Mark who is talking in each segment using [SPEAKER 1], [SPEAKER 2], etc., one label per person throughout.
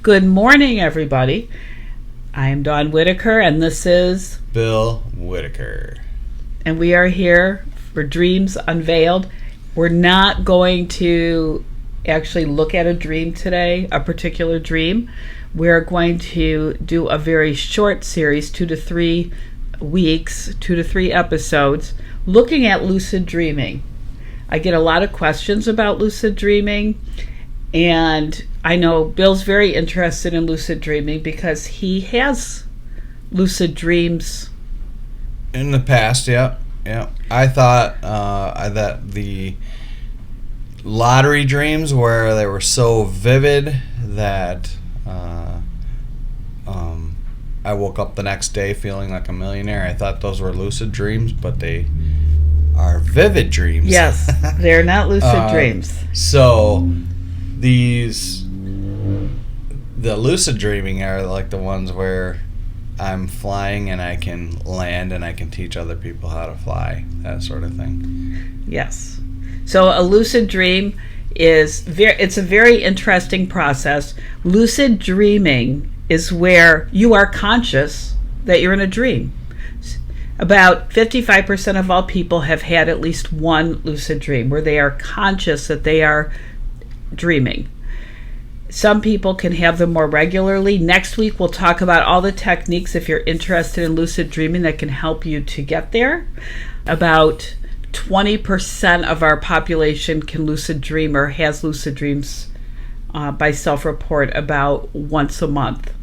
[SPEAKER 1] Good morning, everybody. I am Dawn Whitaker, and this is
[SPEAKER 2] Bill Whitaker.
[SPEAKER 1] And we are here for Dreams Unveiled. We're not going to actually look at a dream today, a particular dream. We're going to do a very short series, 2 to 3 weeks, 2 to 3 episodes, looking at lucid dreaming. I get a lot of questions about lucid dreaming, and I know Bill's very interested in lucid dreaming because he has lucid dreams.
[SPEAKER 2] In the past, yeah. I thought that the lottery dreams where they were so vivid that I woke up the next day feeling like a millionaire. I thought those were lucid dreams, but they are vivid dreams.
[SPEAKER 1] Yes, they're not lucid dreams.
[SPEAKER 2] So the lucid dreaming are like the ones where I'm flying and I can land and I can teach other people how to fly, that sort of thing.
[SPEAKER 1] Yes. So a lucid dream it's a very interesting process. Lucid dreaming is where you are conscious that you're in a dream. About 55% of all people have had at least one lucid dream where they are conscious that they are dreaming. Some people can have them more regularly. Next week we'll talk about all the techniques, if you're interested in lucid dreaming, that can help you to get there. About 20% of our population can lucid dream or has lucid dreams by self-report about once a month.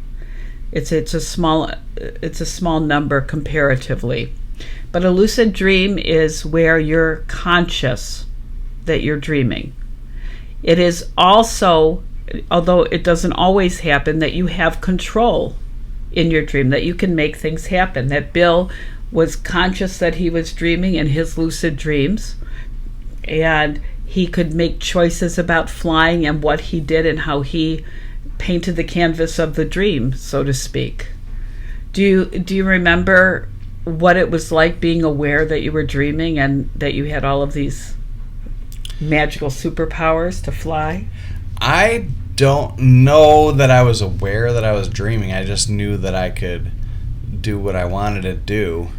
[SPEAKER 1] It's a small number comparatively. But a lucid dream is where you're conscious that you're dreaming. It is also, although it doesn't always happen, that you have control in your dream, that you can make things happen. That Bill was conscious that he was dreaming in his lucid dreams, and he could make choices about flying and what he did and how he painted the canvas of the dream, so to speak. Do you remember what it was like being aware that you were dreaming and that you had all of these magical superpowers to fly?
[SPEAKER 2] I don't know that I was aware that I was dreaming. I just knew that I could do what I wanted to do,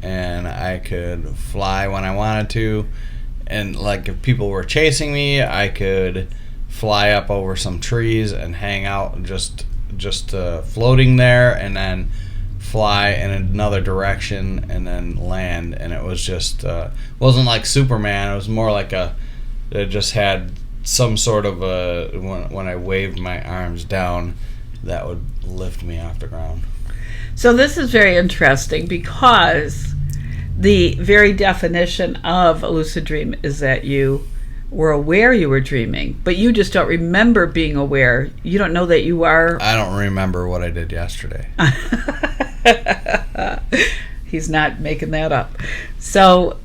[SPEAKER 2] and I could fly when I wanted to. And like if people were chasing me, I could fly up over some trees and hang out just floating there, and then fly in another direction and then land. And it was just wasn't like Superman. It was more like it just had some sort of when I waved my arms down, that would lift me off the ground.
[SPEAKER 1] So this is very interesting because the very definition of a lucid dream is that you were aware you were dreaming, but you just don't remember being aware. You don't know that you are.
[SPEAKER 2] I don't remember what I did yesterday.
[SPEAKER 1] He's not making that up. So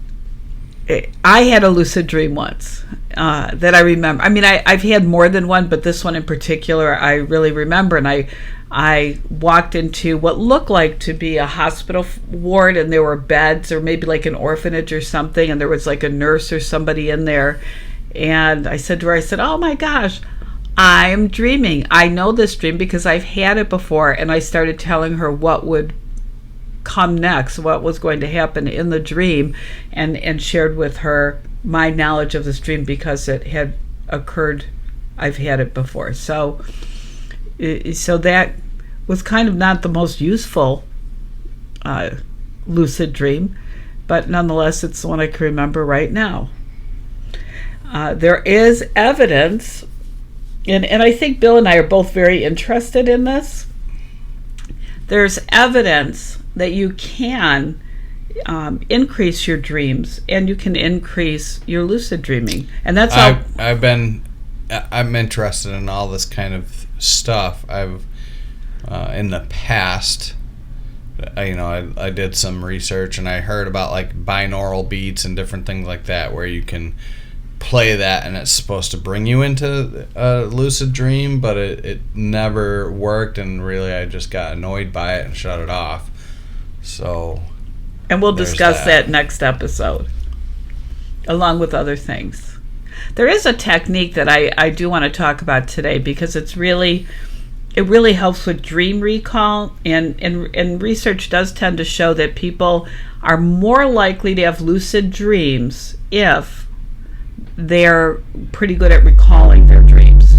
[SPEAKER 1] I had a lucid dream once that I remember. I mean, I've had more than one, but this one in particular I really remember. And I walked into what looked like to be a hospital ward, and there were beds, or maybe like an orphanage or something, and there was like a nurse or somebody in there. And I said to her, oh my gosh, I'm dreaming. I know this dream because I've had it before. And I started telling her what would come next, what was going to happen in the dream, and shared with her my knowledge of this dream because it had occurred. I've had it before. So that was kind of not the most useful lucid dream, but nonetheless, it's the one I can remember right now. There is evidence, and I think Bill and I are both very interested in this. There's evidence that you can increase your dreams and you can increase your lucid dreaming, and that's how
[SPEAKER 2] I'm interested in all this kind of stuff. I've in the past, I did some research and I heard about like binaural beats and different things like that where you can play that and it's supposed to bring you into a lucid dream, but it never worked, and really I just got annoyed by it and shut it off. So,
[SPEAKER 1] and we'll discuss that next episode along with other things. There is a technique that I do want to talk about today because it's really it really helps with dream recall, and research does tend to show that people are more likely to have lucid dreams if they're pretty good at recalling their dreams.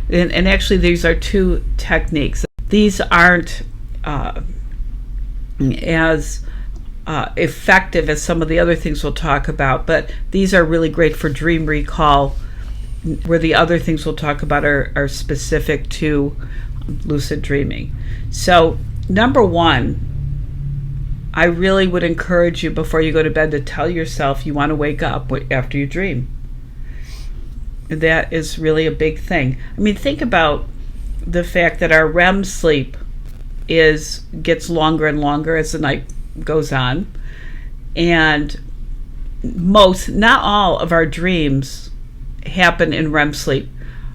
[SPEAKER 1] And actually, these are two techniques. These aren't as effective as some of the other things we'll talk about, but these are really great for dream recall, where the other things we'll talk about are specific to lucid dreaming. So, number one, I really would encourage you before you go to bed to tell yourself you want to wake up after you dream. That is really a big thing. I mean, think about the fact that our REM sleep gets longer and longer as the night goes on, and not all of our dreams happen in REM sleep.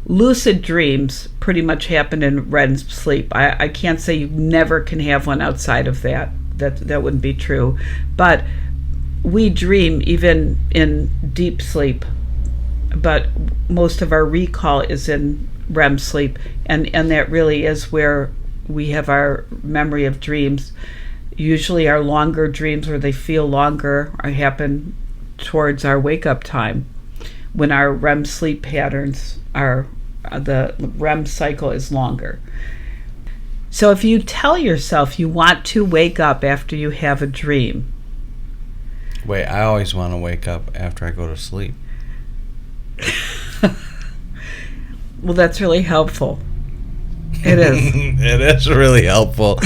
[SPEAKER 1] Lucid dreams pretty much happen in REM sleep. I can't say you never can have one outside of that. That wouldn't be true. But we dream even in deep sleep. But most of our recall is in REM sleep. And that really is where we have our memory of dreams. Usually our longer dreams, where they feel longer, happen towards our wake-up time, when our REM sleep patterns the REM cycle is longer. So if you tell yourself you want to wake up after you have a dream.
[SPEAKER 2] Wait, I always want to wake up after I go to sleep.
[SPEAKER 1] Well, that's really helpful. It is.
[SPEAKER 2] It is really helpful.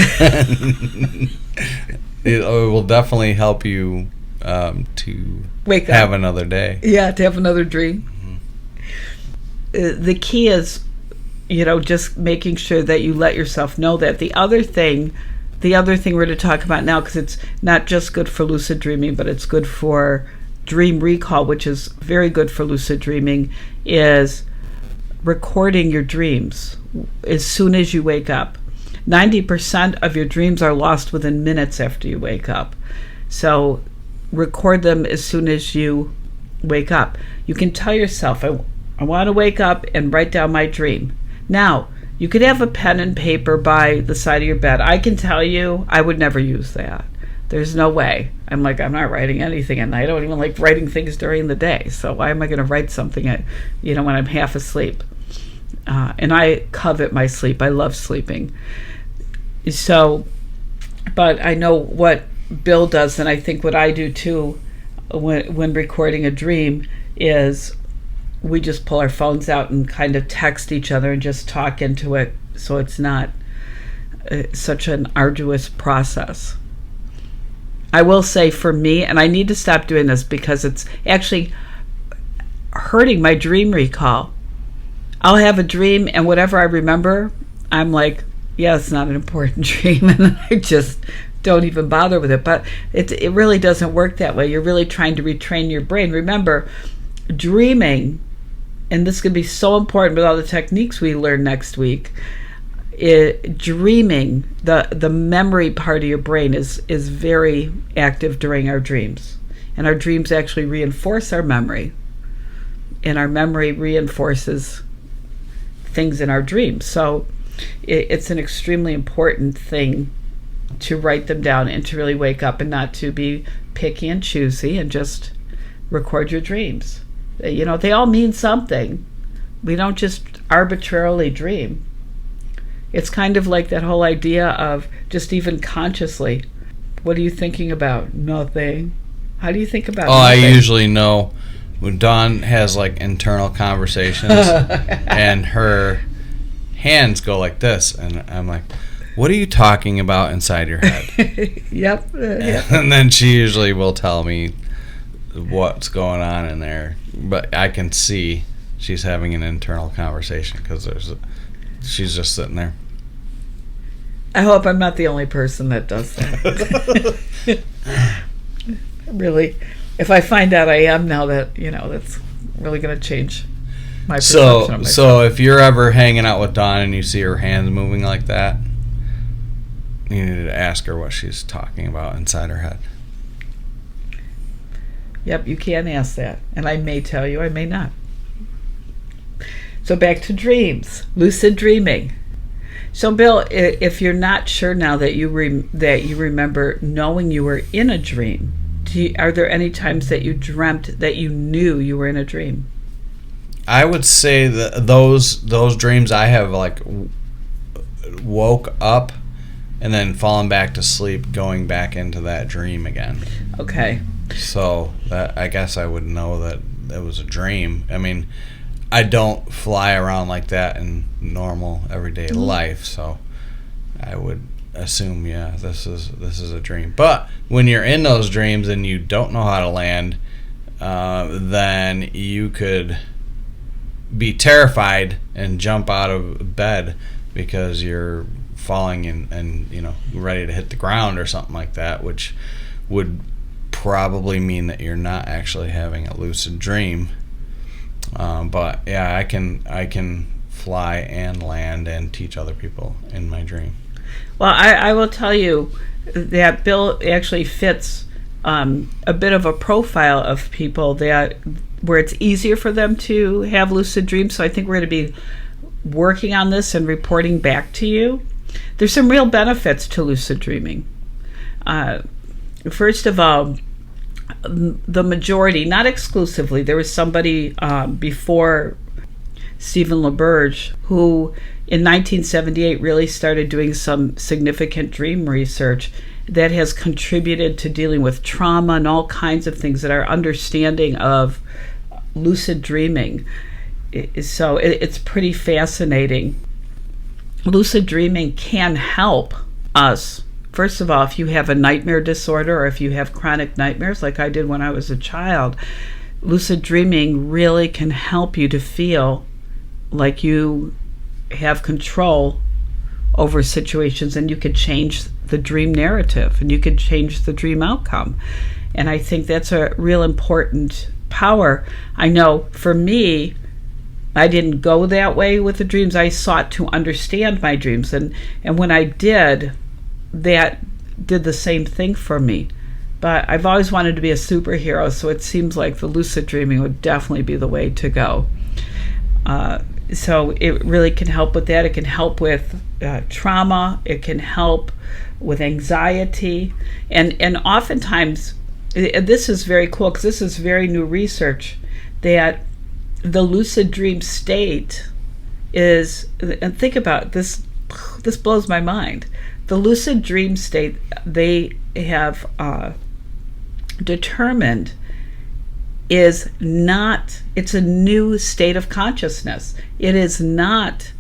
[SPEAKER 2] It will definitely help you to
[SPEAKER 1] wake up,
[SPEAKER 2] have another day.
[SPEAKER 1] Yeah, to have another dream. The key is, just making sure that you let yourself know that. The other thing we're going to talk about now, because it's not just good for lucid dreaming, but it's good for dream recall, which is very good for lucid dreaming, is recording your dreams as soon as you wake up. 90% of your dreams are lost within minutes after you wake up. So record them as soon as you wake up. You can tell yourself, I want to wake up and write down my dream. Now, you could have a pen and paper by the side of your bed. I can tell you, I would never use that. There's no way. I'm not writing anything at night. I don't even like writing things during the day. So why am I going to write something when I'm half asleep? And I covet my sleep. I love sleeping. So, but I know what Bill does, and I think what I do too when recording a dream is we just pull our phones out and kind of text each other and just talk into it, so it's not such an arduous process. I will say for me, and I need to stop doing this because it's actually hurting my dream recall. I'll have a dream, and whatever I remember, I'm like, yeah, it's not an important dream, and I just don't even bother with it. But it really doesn't work that way. You're really trying to retrain your brain. Remember, dreaming, and this could be so important with all the techniques we learn next week, dreaming, the memory part of your brain is very active during our dreams. And our dreams actually reinforce our memory. And our memory reinforces things in our dreams. So it's an extremely important thing to write them down and to really wake up and not to be picky and choosy and just record your dreams. They all mean something. We don't just arbitrarily dream. It's kind of like that whole idea of just even consciously. What are you thinking about? Nothing. How do you think about nothing?
[SPEAKER 2] I usually know when Dawn has internal conversations and her hands go like this, and I'm like, what are you talking about inside your head?
[SPEAKER 1] Yep.
[SPEAKER 2] And then she usually will tell me what's going on in there, but I can see she's having an internal conversation because she's just sitting there.
[SPEAKER 1] I hope I'm not the only person that does that. Really, if I find out I am now, that that's really going to change my perception of myself.
[SPEAKER 2] So if you're ever hanging out with Dawn and you see her hands moving like that, you need to ask her what she's talking about inside her head.
[SPEAKER 1] Yep, you can ask that. And I may tell you, I may not. So back to dreams, lucid dreaming. So, Bill, if you're not sure now that that you remember knowing you were in a dream, are there any times that you dreamt that you knew you were in a dream?
[SPEAKER 2] I would say that those dreams I have, like, woke up and then fallen back to sleep, going back into that dream again.
[SPEAKER 1] Okay.
[SPEAKER 2] So that, I guess I would know that it was a dream. I mean, I don't fly around like that in normal everyday life, so I would assume, yeah, this is a dream. But when you're in those dreams and you don't know how to land, then you could be terrified and jump out of bed because you're falling and ready to hit the ground or something like that, which would probably mean that you're not actually having a lucid dream. But yeah, I can fly and land and teach other people in my dream.
[SPEAKER 1] Well, I will tell you that Bill actually fits a bit of a profile of people that where it's easier for them to have lucid dreams. So I think we're going to be working on this and reporting back to you. There's some real benefits to lucid dreaming. First of all, the majority, not exclusively, there was somebody before Stephen LaBerge who in 1978 really started doing some significant dream research that has contributed to dealing with trauma and all kinds of things that our understanding of lucid dreaming. So it's pretty fascinating. Lucid dreaming can help us. First of all, if you have a nightmare disorder or if you have chronic nightmares like I did when I was a child, lucid dreaming really can help you to feel like you have control over situations and you could change the dream narrative and you could change the dream outcome. And I think that's a real important power. I know for me, I didn't go that way with the dreams. I sought to understand my dreams. And when I did, that did the same thing for me. But I've always wanted to be a superhero, so it seems like the lucid dreaming would definitely be the way to go. So it really can help with that. It can help with trauma. It can help with anxiety. And oftentimes, this is very cool because this is very new research, that the lucid dream state is, and think about this, this blows my mind. The lucid dream state, they have determined, is not, it's a new state of consciousness. It is not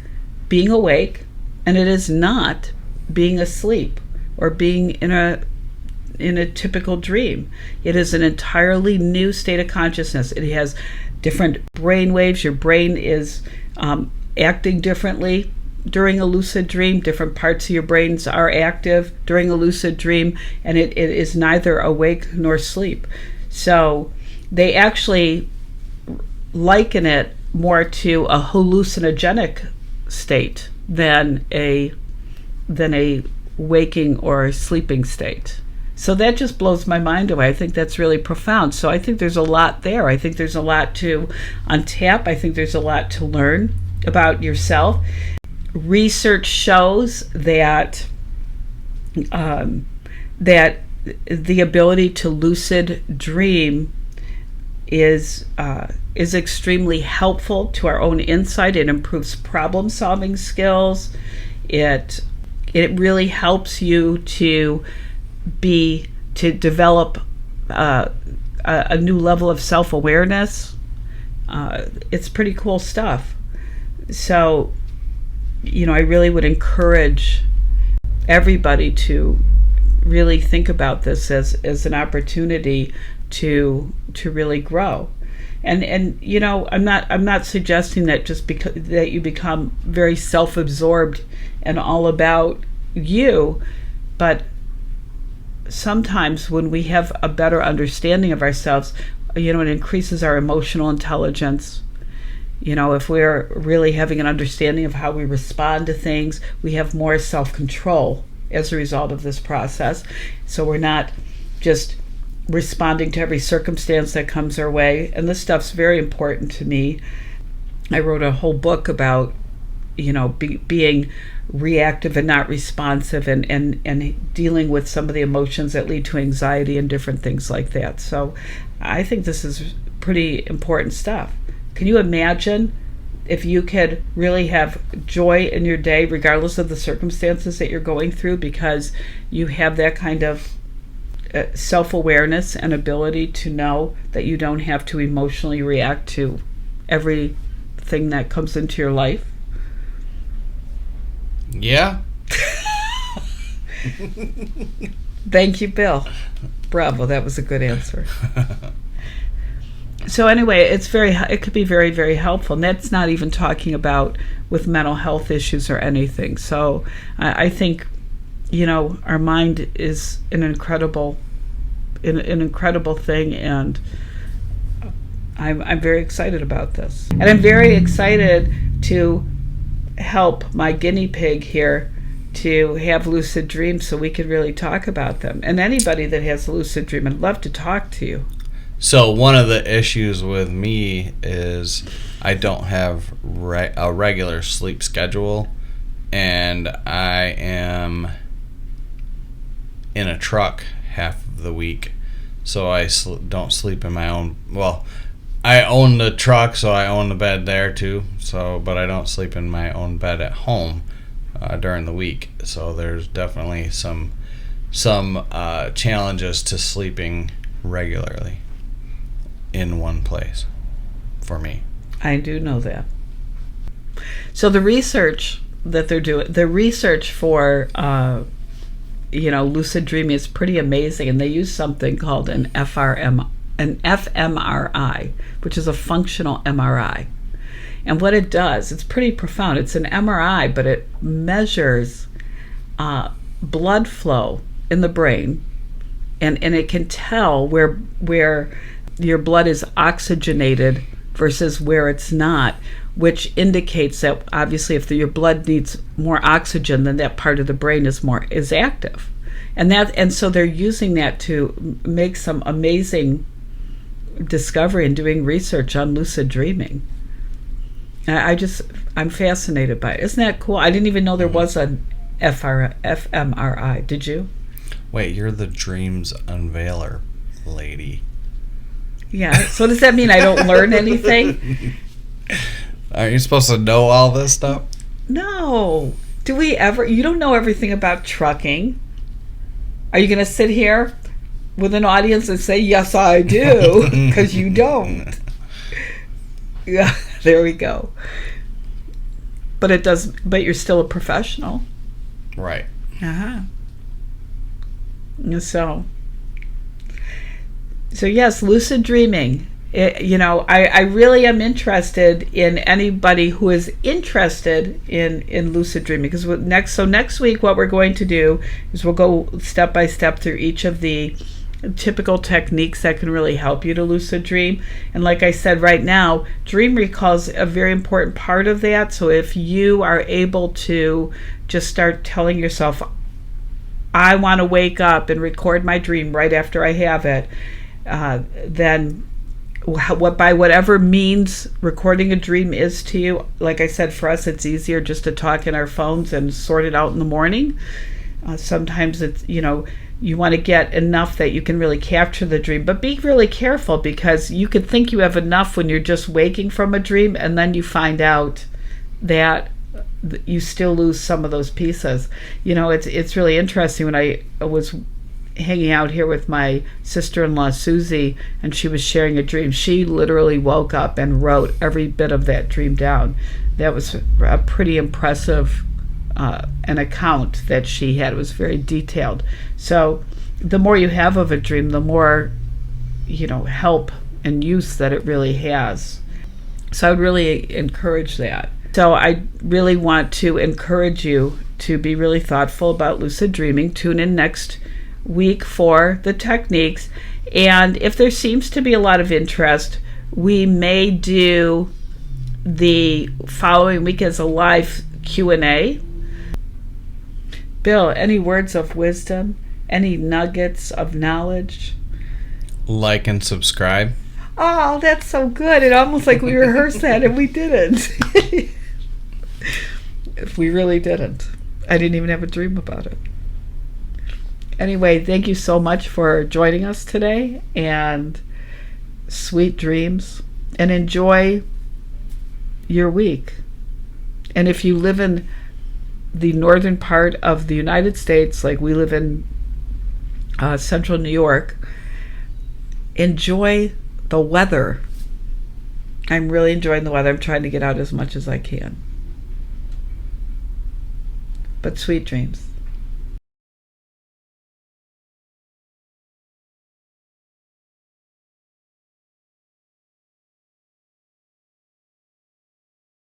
[SPEAKER 1] being awake, and it is not being asleep or being in a typical dream. It is an entirely new state of consciousness. It has different brain waves. Your brain is acting differently during a lucid dream. Different parts of your brains are active during a lucid dream, and it is neither awake nor sleep. So they actually liken it more to a hallucinogenic state than a waking or sleeping state. So that just blows my mind away. I think that's really profound. So I think there's a lot there. I think there's a lot to untap. I think there's a lot to learn about yourself. Research shows that that the ability to lucid dream is extremely helpful to our own insight. It improves problem-solving skills. It really helps you to develop a new level of self-awareness. It's pretty cool stuff. So, I really would encourage everybody to really think about this as an opportunity to really grow. And I'm not suggesting that just because that you become very self-absorbed and all about you, but sometimes when we have a better understanding of ourselves, it increases our emotional intelligence. If we're really having an understanding of how we respond to things, we have more self-control as a result of this process. So we're not just responding to every circumstance that comes our way. And this stuff's very important to me. I wrote a whole book about being reactive and not responsive, and dealing with some of the emotions that lead to anxiety and different things like that. So I think this is pretty important stuff. Can you imagine if you could really have joy in your day regardless of the circumstances that you're going through, because you have that kind of self-awareness and ability to know that you don't have to emotionally react to everything that comes into your life?
[SPEAKER 2] Yeah.
[SPEAKER 1] Thank you, Bill. Bravo, that was a good answer. So anyway, it could be very, very helpful. And that's not even talking about with mental health issues or anything. So I think, our mind is an incredible thing, and I'm very excited about this. And I'm very excited to help my guinea pig here to have lucid dreams so we can really talk about them. And anybody that has a lucid dream, I'd love to talk to you.
[SPEAKER 2] So one of the issues with me is I don't have a regular sleep schedule, and I am in a truck half of the week, so I don't sleep in my own. Well, I own the truck, so I own the bed there too. But I don't sleep in my own bed at home during the week. So there's definitely some challenges to sleeping regularly in one place for me.
[SPEAKER 1] I do know that. So the research that they're doing, the research for lucid dreaming is pretty amazing, and they use something called an fMRI, which is a functional MRI. And what it does, it's pretty profound. It's an MRI, but it measures blood flow in the brain, and it can tell where your blood is oxygenated versus where it's not, which indicates that obviously if your blood needs more oxygen, then that part of the brain is active. And so they're using that to make some amazing discovery and doing research on lucid dreaming. I'm fascinated by it. Isn't that cool? I didn't even know there was an fMRI. Did you?
[SPEAKER 2] Wait, you're the dreams unveiler lady.
[SPEAKER 1] Yeah. So does that mean I don't learn anything?
[SPEAKER 2] Are you supposed to know all this stuff?
[SPEAKER 1] No. Do we ever? You don't know everything about trucking. Are you going to sit here with an audience and say, yes, I do? Because you don't. Yeah, there we go. But you're still a professional.
[SPEAKER 2] Right.
[SPEAKER 1] Uh-huh. So yes, lucid dreaming. I really am interested in anybody who is interested in lucid dreaming, because next week what we're going to do is we'll go step by step through each of the typical techniques that can really help you to lucid dream. And like I said, right now, dream recall is a very important part of that. So if you are able to just start telling yourself, I want to wake up and record my dream right after I have it, then by whatever means recording a dream is to you, like I said, for us it's easier just to talk in our phones and sort it out in the morning. Sometimes it's, you want to get enough that you can really capture the dream, but be really careful, because you could think you have enough when you're just waking from a dream, and then you find out that you still lose some of those pieces. It's really interesting. When I was hanging out here with my sister-in-law Susie, and she was sharing a dream, she literally woke up and wrote every bit of that dream down. That was a pretty impressive an account that she had. It was very detailed. So the more you have of a dream, the more help and use that it really has. So I would really encourage that. So I really want to encourage you to be really thoughtful about lucid dreaming. Tune in next week for the techniques, and if there seems to be a lot of interest, we may do the following week as a live Q&A. Bill, any words of wisdom, any nuggets of knowledge?
[SPEAKER 2] Like and subscribe.
[SPEAKER 1] Oh, that's so good. It almost like we rehearsed that and we didn't. We really didn't. I didn't even have a dream about it. Anyway, thank you so much for joining us today, and sweet dreams, and enjoy your week. And if you live in the northern part of the United States, like we live in central New York, enjoy the weather. I'm really enjoying the weather. I'm trying to get out as much as I can. But sweet dreams.